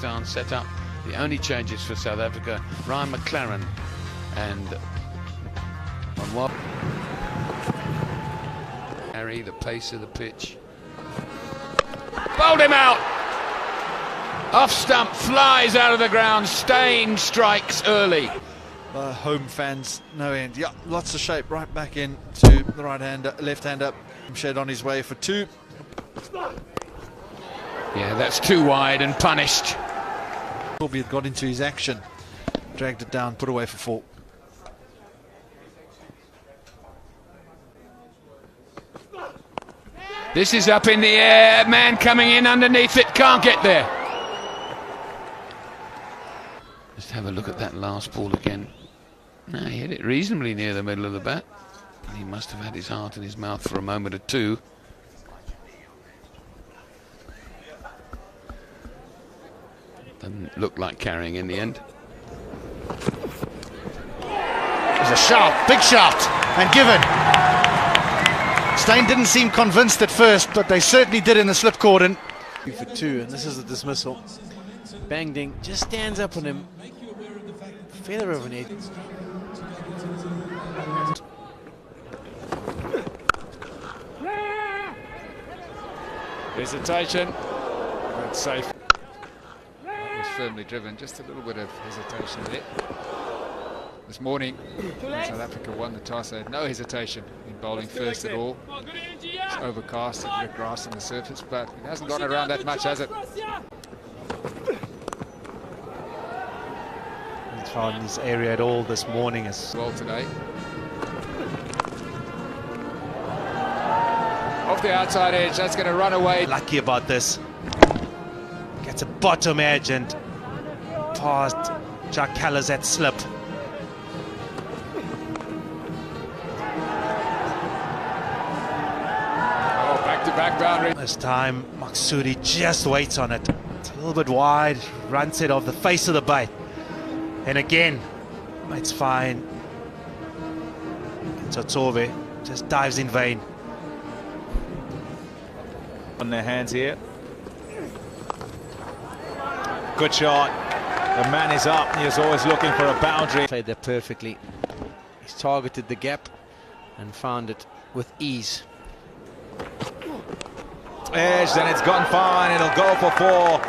Pakistan set up. The only changes for South Africa, Ryan McLaren and on what? Harry, the pace of the pitch. Bowled him out! Off stump, flies out of the ground, Stain strikes early. Home fans, no end. Yeah, lots of shape right back in to the right hander, left hander. Shed on his way for two. Yeah, that's too wide and punished. Corby had got into his action, dragged it down, put away for four. This is up in the air, man coming in underneath it, can't get there. Just have a look at that last ball again. No, he hit it reasonably near the middle of the bat. He must have had his heart in his mouth for a moment or two. Doesn't look like carrying in the end. There's a shot, big shot, and given. Steyn didn't seem convinced at first, but they certainly did in the slip cordon. For two, and this is a dismissal. Bang Ding just stands up on him. Feather over an edge. Hesitation, but safe. That was firmly driven, just a little bit of hesitation there. This morning, when South Africa won the toss, they had no hesitation in bowling first at all. It's overcast and red grass on the surface, but it hasn't gone around that much, has it? He's found his area at all this morning as well today. Off the outside edge, that's going to run away. Lucky about this. Gets a bottom edge and past Jack Caller's that slip. Oh, back-to-back boundary. This time, Maksudi just waits on it. It's a little bit wide, runs it off the face of the bait. And again, it's fine. Tsotsobe just dives in vain. On their hands here. Good shot. The man is up. He is always looking for a boundary. Played that perfectly. He's targeted the gap and found it with ease. Edged, and it's gone fine. It'll go for four.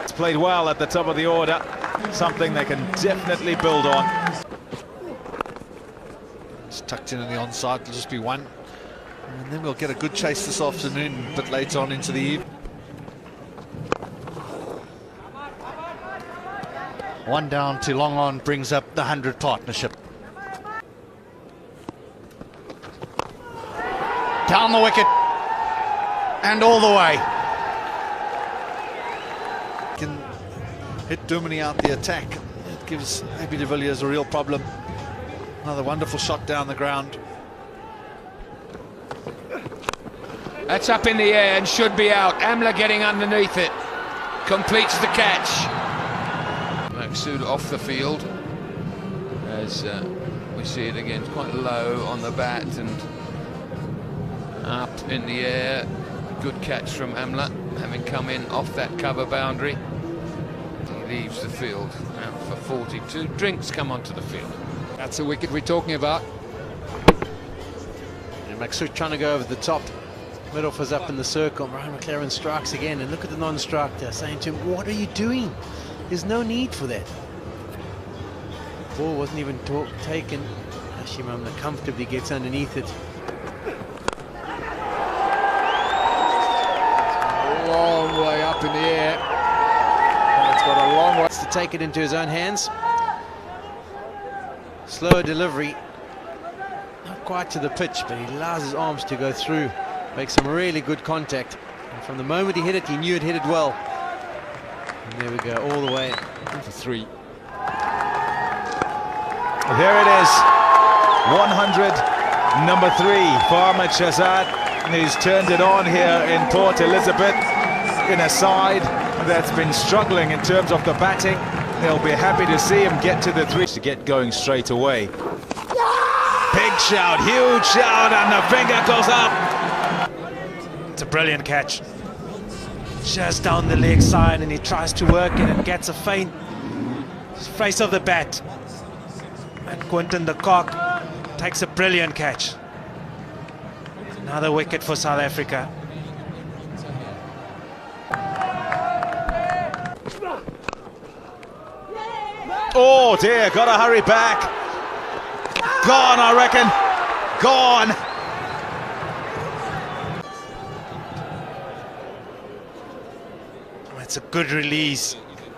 It's played well at the top of the order. Something they can definitely build on. It's tucked in on the onside. It'll just be one. And then we'll get a good chase this afternoon, a bit later on into the evening. One down to long on brings up the 100 partnership. Down the wicket and all the way. Can hit Duminy out the attack. It gives maybe de Villiers a real problem. Another wonderful shot down the ground. That's up in the air and should be out. Amla getting underneath it. Completes the catch. Maksud off the field. As we see it again, it's quite low on the bat and up in the air. Good catch from Amla, having come in off that cover boundary. He leaves the field out for 42. Drinks come onto the field. That's the wicket we're talking about. And Maksud trying to go over the top. Mid-off was up in the circle. Ryan McLaren strikes again, and look at the non-strike there, saying to him, what are you doing? There's no need for that. The ball wasn't even taken. Hashim Amla comfortably gets underneath it. A long way up in the air. And it's got a long way to take it into his own hands. Slower delivery. Not quite to the pitch, but he allows his arms to go through. Makes some really good contact. And from the moment he hit it, he knew it hit it well. And there we go, all the way for three. There it is. 100, number 3 for Ahmed Shahzad. He's turned it on here in Port Elizabeth in a side that's been struggling in terms of the batting. They'll be happy to see him get to the 3 to get going straight away. Big shout, huge shout, and the finger goes up. It's a brilliant catch. just down the leg side, and he tries to work it and gets a feint face of the bat. And Quinton de Kock takes a brilliant catch. Another wicket for South Africa. Oh dear, gotta hurry back. Gone, I reckon. Gone. It's a good release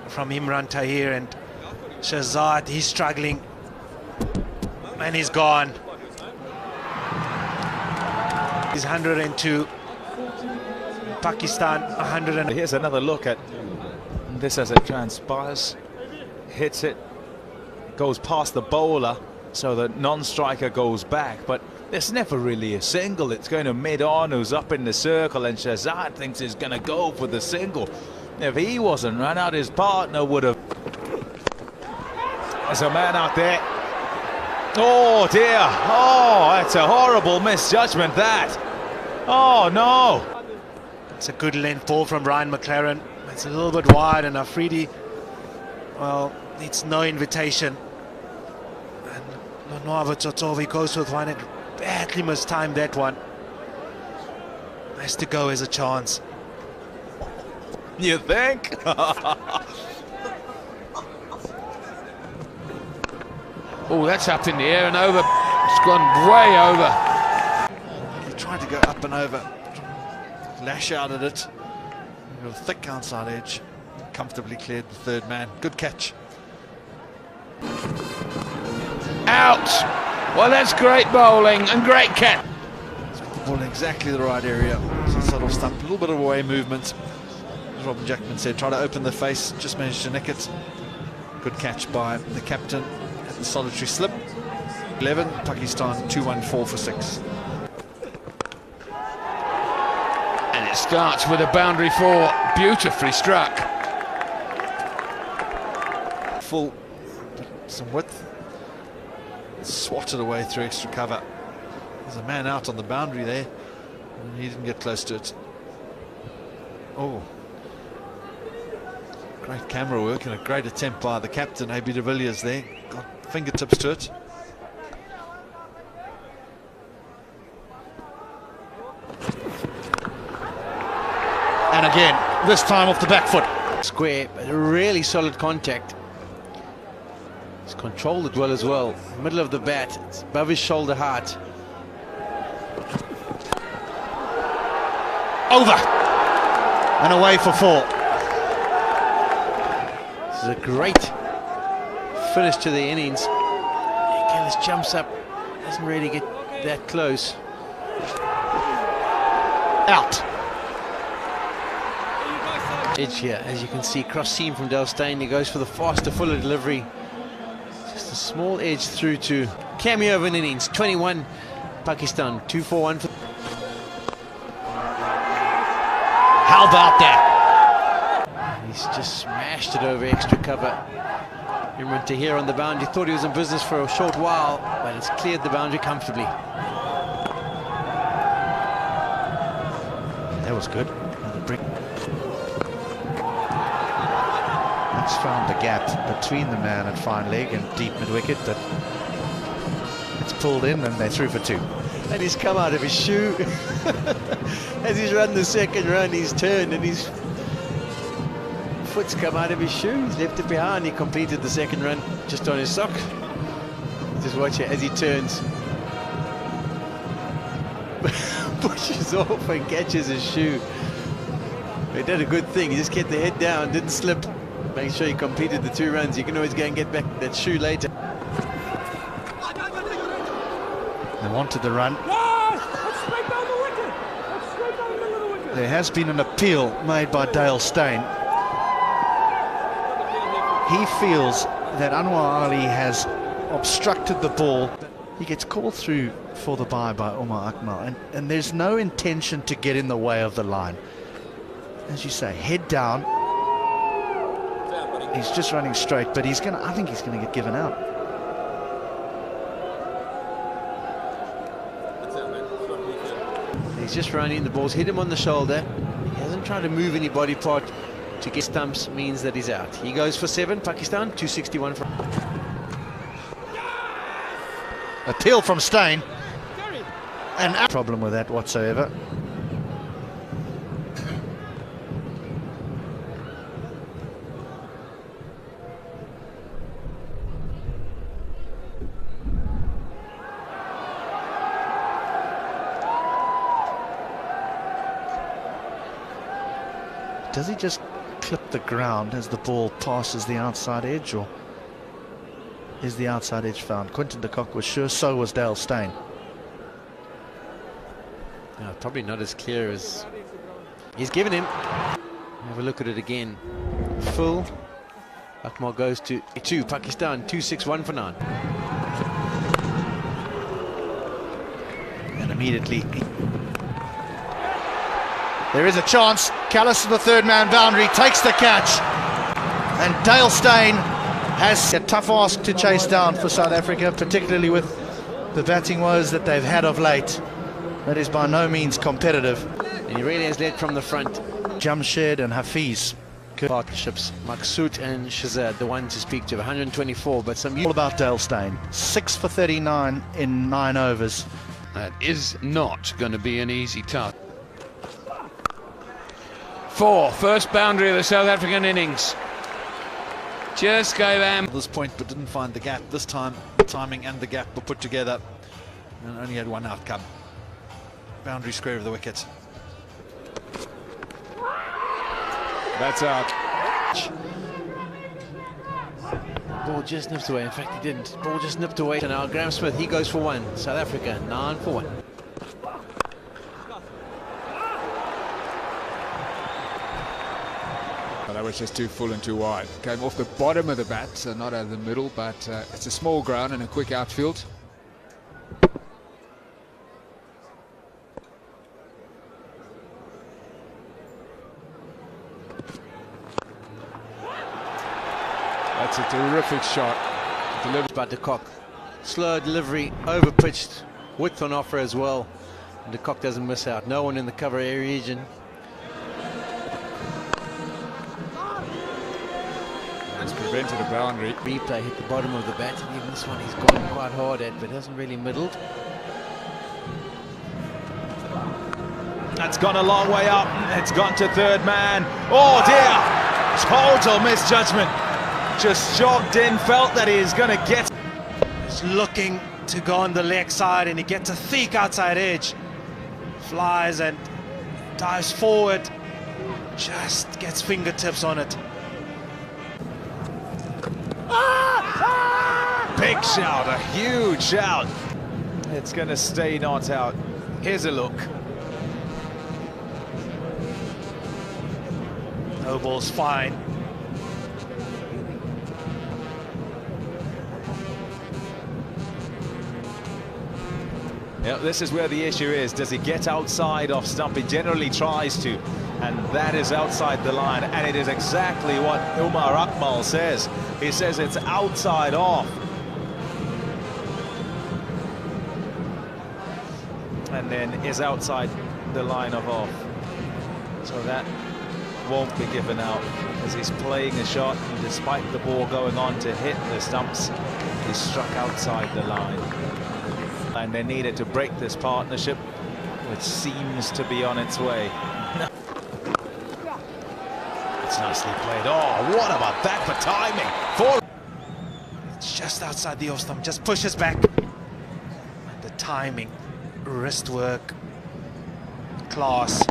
from Imran Tahir, and Shahzad, he's struggling. And he's gone. He's 102. Pakistan 100. Here's another look at this as it transpires. Hits it, goes past the bowler, so the non-striker goes back, but there's never really a single. It's going to mid-on, who's up in the circle, and Shahzad thinks he's going to go for the single. If he wasn't run out, his partner would have. There's a man out there. Oh dear, oh, that's a horrible misjudgment, that. Oh no. It's a good length ball from Ryan McLaren. It's a little bit wide, and Afridi, well, needs no invitation. And Lonwabo Totovi goes with one and badly mistimed that one. Has to go as a chance. You think? Oh, that's up in the air and over. It's gone way over. He tried to go up and over, lash out at it. Got a thick outside edge. Comfortably cleared the third man. Good catch. Out. Well, that's great bowling and great catch. The ball in exactly the right area. So subtle stump, a little bit of away movement. As Robin Jackman said, try to open the face, just managed to nick it. Good catch by the captain at the solitary slip. 11, Pakistan 2-1-4 for 6. And it starts with a boundary 4, beautifully struck. Full, some width. Swatted away through extra cover. There's a man out on the boundary there, and he didn't get close to it. Oh, great camera work and a great attempt by the captain, A.B. de Villiers there. Got fingertips to it. And again, this time off the back foot. Square, but a really solid contact. He's controlled it well as well. Middle of the bat, it's above his shoulder height. Over. And away for 4. This is a great finish to the innings. Callis jumps up, doesn't really get that close. Out. Edge here, as you can see, cross seam from Dale Steyn. He goes for the faster, fuller delivery. Just a small edge through to cameo of an innings. 21 Pakistan, 2-4-1 for. How about that? He's just smashed it over extra cover. Imran Tahir on the boundary, thought he was in business for a short while, but it's cleared the boundary comfortably. That was good. Another brick. It's found the gap between the man at fine leg and deep mid wicket, but it's pulled in and they're through for 2. And he's come out of his shoe. As he's run the second run, he's turned and his foot's come out of his shoe. He's left it behind. He completed the second run just on his sock. Just watch it as he turns. Pushes off and catches his shoe. He did a good thing. He just kept the head down, didn't slip. Make sure he completed the 2 runs. You can always go and get back that shoe later. They wanted the run. There has been an appeal made by Dale Steyn. He feels that Anwar Ali has obstructed the ball. He gets called through for the bye by Omar Akmal, and there's no intention to get in the way of the line. As you say, head down. He's just running straight, but I think he's gonna get given out. He's just running, the ball's hit him on the shoulder. He hasn't try to move any body part to get stumps means that he's out. He goes for 7, Pakistan, 261 from... Appeal from Steyn. And no problem with that whatsoever. Does he just clip the ground as the ball passes the outside edge, or is the outside edge found? Quinton de Kock was sure, so was Dale Steyn. No, probably not as clear as he's given him. Have a look at it again. Full. Akmal goes to 2, Pakistan, 261 for 9. And immediately there is a chance. Callis to the third man boundary, takes the catch, and Dale Steyn has a tough ask to chase down for South Africa, particularly with the batting woes that they've had of late. That is by no means competitive. And he really has led from the front. Jamshed and Hafiz. Partnerships, Maksud and Shazad, the one to speak to, 124, but some... All about Dale Steyn. 6 for 39 in 9 overs. That is not going to be an easy task. 4, first boundary of the South African innings. Just gave Am This point, but didn't find the gap. This time, the timing and the gap were put together, and only had one outcome. Boundary square of the wicket. That's out. Ball just nipped away. In fact, he didn't. Ball just nipped away. And now Graham Smith, he goes for 1. South Africa, 9 for 1. That was just too full and too wide. Came off the bottom of the bat, so not out of the middle, but it's a small ground and a quick outfield. That's a terrific shot. Delivered by de Kock. Slow delivery, over pitched, width on offer as well. And de Kock doesn't miss out. No one in the cover area region. It's prevented a boundary. Replay hit the bottom of the bat, and even this one he's gone quite hard at, but hasn't really middled. That's gone a long way up. It's gone to third man. Oh dear! Total misjudgment. Just jogged in, felt that he's going to get. He's looking to go on the leg side, and he gets a thick outside edge. Flies and dives forward. Just gets fingertips on it. Big shout, a huge shout. It's going to stay not out. Here's a look. No ball's fine. Yeah, this is where the issue is. Does he get outside off stump? He generally tries to, and that is outside the line, and it is exactly what Umar Akmal says. He says it's outside off. And then is outside the line of off. So that won't be given out as he's playing a shot, and despite the ball going on to hit the stumps, he struck outside the line. And they needed to break this partnership, which seems to be on its way. It's nicely played. Oh, what about that for timing? It's just outside the off stump, just pushes back. And the timing, wrist work, class.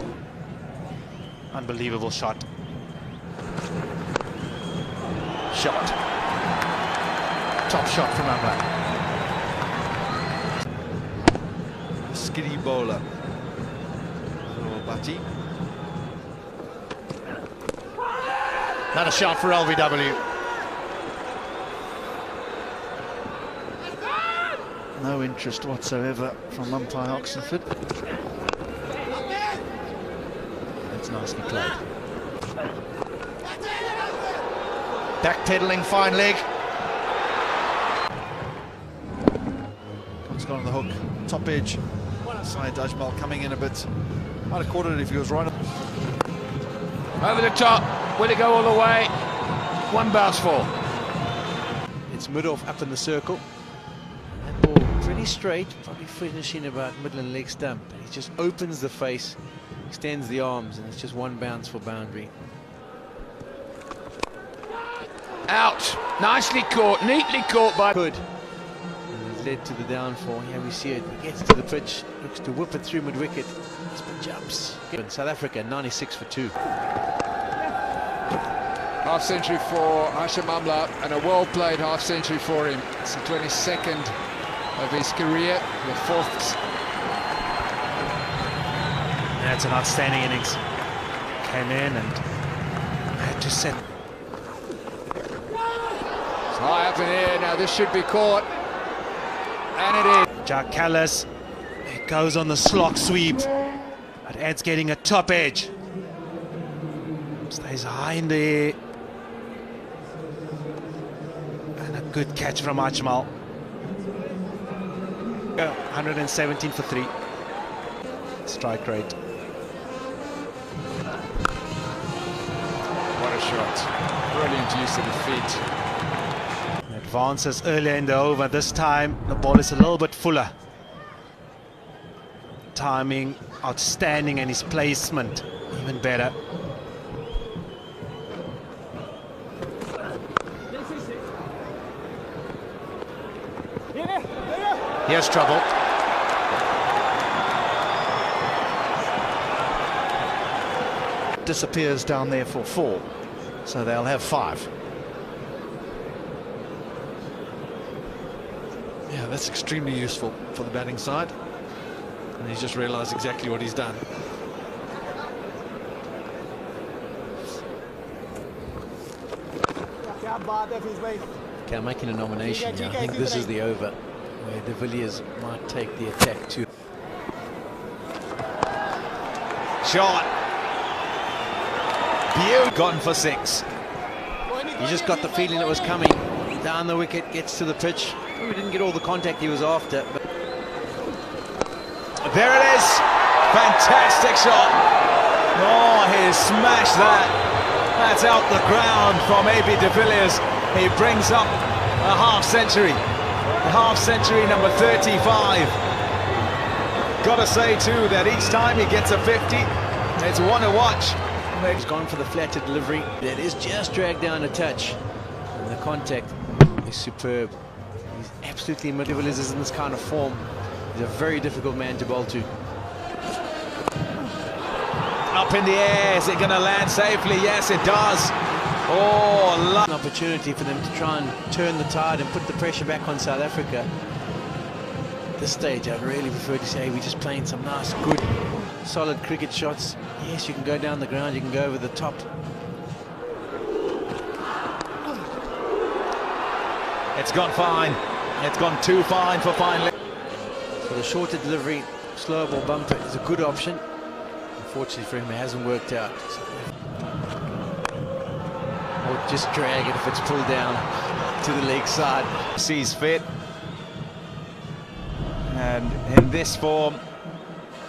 Unbelievable shot. Top shot from Amla. Skiddy bowler. Batty. Another shot for LBW. No interest whatsoever from umpire Oxenford. That's nicely played. Backpedaling, fine leg. It's gone on the hook. Top edge. Side Ajmal coming in a bit. Might have caught it if he was right. Over the top. Will it go all the way? One bounce fall. It's Mudolf up in the circle. That ball pretty straight, probably finishing about middle and leg stump. He just opens the face, extends the arms, and it's just one bounce for boundary. Out. Nicely caught, neatly caught by... Good. And it led to the downfall. Here we see it. He gets to the pitch, looks to whip it through mid-wicket. Jumps. South Africa, 96 for 2. Half century for Hashim Amla, and a well-played half century for him. It's the 22nd of his career, the 4th. That's an outstanding innings. Came in and had to set. It's high up in the air now. This should be caught, and it is. Jack Callis, it goes on the slog sweep. But Ed's getting a top edge. Stays high in the air. And a good catch from Ajmal. 117 for 3. Strike rate. What a shot. Brilliant use of the feet. Advances earlier in the over. This time the ball is a little bit fuller. Timing outstanding, and his placement even better. Here's trouble. Disappears down there for 4, so they'll have 5. Yeah, that's extremely useful for the batting side. And he's just realised exactly what he's done. Okay, I'm making a nomination here. I think this is the over where the Villiers might take the attack to. Shot. Beaut gone for 6. You just got the feeling it was coming. Down the wicket, gets to the pitch. We didn't get all the contact he was after. But There it is. Fantastic shot. Oh, he smashed that. That's out the ground from A.B. de Villiers. He brings up a half century. Half century number 35. Gotta say too that each time he gets a 50, it's one to watch. he's gone for the flatter delivery. It is just dragged down a touch. And the contact is superb. He's absolutely immovable is in this kind of form. He's a very difficult man to bowl to. Up in the air, is it going to land safely? Yes, it does. Oh, An opportunity for them to try and turn the tide and put the pressure back on South Africa. At this stage, I'd really prefer to say we're just playing some nice, good, solid cricket shots. Yes, you can go down the ground, you can go over the top. it's gone fine. It's gone too fine for finally. So the shorter delivery, slower ball bumper is a good option. Unfortunately for him, it hasn't worked out. Or just drag it if it's pulled down to the leg side. Sees fit. And in this form,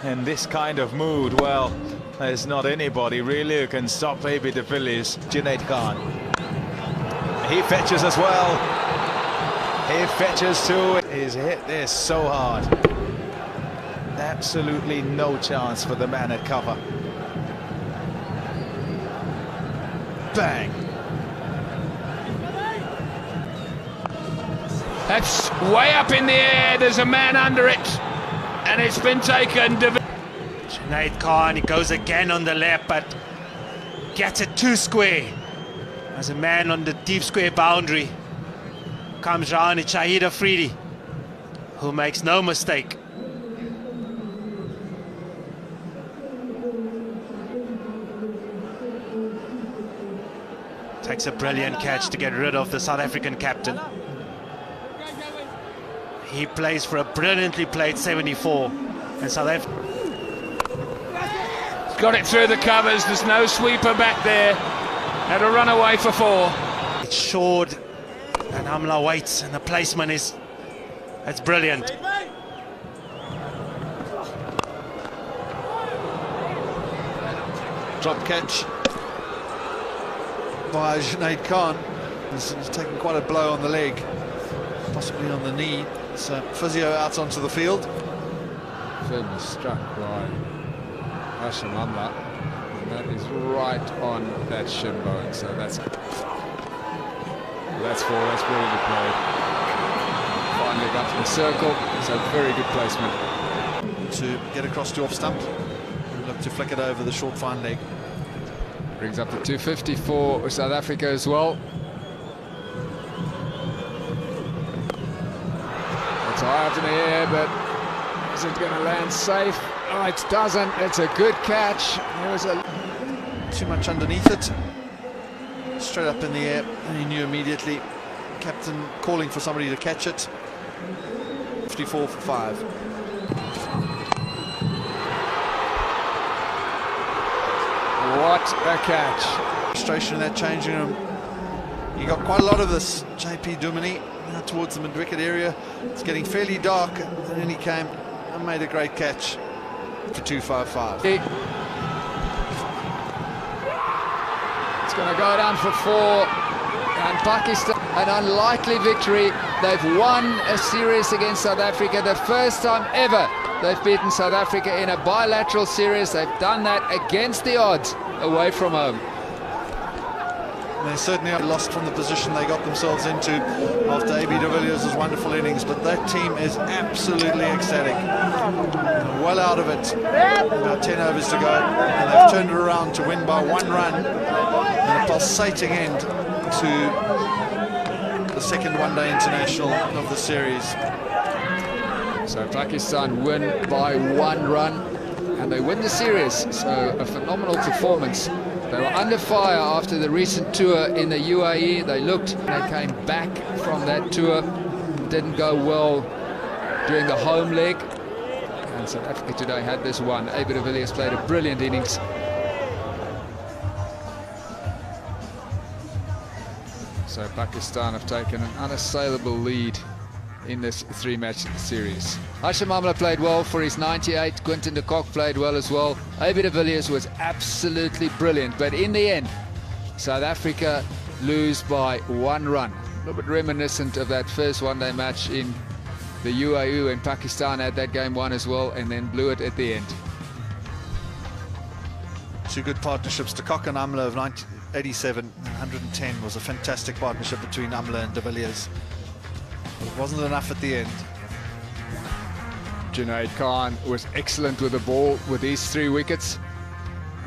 in this kind of mood, well, there's not anybody really who can stop A.B. de Villiers. Junaid Khan. He fetches as well. He fetches too. He's hit this so hard. Absolutely no chance for the man at cover. Bang. That's way up in the air. There's a man under it, and it's been taken. Junaid Khan, he goes again on the left, but gets it too square. As a man on the deep square boundary comes round, it's Shahid Afridi, who makes no mistake. Takes a brilliant catch to get rid of the South African captain. He plays for a brilliantly played 74, and South Africa Got it through the covers. There's no sweeper back there. Had a run away for 4. it's short, and Amla waits, and the placement is, it's brilliant. Drop catch. by Junaid Khan. He's taken quite a blow on the leg, possibly on the knee. So physio out onto the field. Firmly struck by Hashim Amla, and that is right on that shin bone. So that's four. That's brilliantly played. Finally got to the circle. So very good placement. To get across to off stump. Look to flick it over the short fine leg. Brings up the 250 for South Africa as well. It's high up in the air, but is it going to land safe? Oh, it doesn't. It's a good catch. There was too much underneath it. Straight up in the air, and he knew immediately. Captain calling for somebody to catch it. 54 for 5. What a catch. Frustration in that changing room. He got quite a lot of this, JP Duminy, now towards the mid-wicket area. It's getting fairly dark, and then he came and made a great catch for 255. It's going to go down for 4, and Pakistan, an unlikely victory. They've won a series against South Africa, the first time ever they've beaten South Africa in a bilateral series. They've done that against the odds away from home. They certainly are lost from the position they got themselves into after AB de Villiers' wonderful innings, but that team is absolutely ecstatic. Well out of it. About 10 overs to go, and they've turned it around to win by 1 run and a pulsating end to the second one-day international of the series. So Pakistan win by 1 run, and they win the series. So a phenomenal performance. They were under fire after the recent tour in the UAE. They looked, they came back from that tour. Didn't go well during the home leg. And South Africa today had this one. AB de Villiers played a brilliant innings. So Pakistan have taken an unassailable lead in this 3-match series. Hashim Amla played well for his 98. Quinton de Kock played well as well. AB de Villiers was absolutely brilliant, but in the end South Africa lose by 1 run. A little bit reminiscent of that first one-day match in the UAE when Pakistan had that game won as well and then blew it at the end. 2 good partnerships. De Kock and Amla of 87 110 was a fantastic partnership between Amla and de Villiers. But it wasn't enough at the end. Junaid Khan was excellent with the ball with these 3 wickets,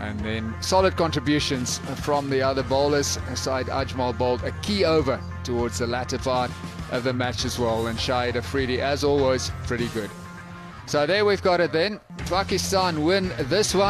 and then solid contributions from the other bowlers. Aside Ajmal bowled a key over towards the latter part of the match as well, and Shahid Afridi as always pretty good. So there we've got it then. Pakistan win this one.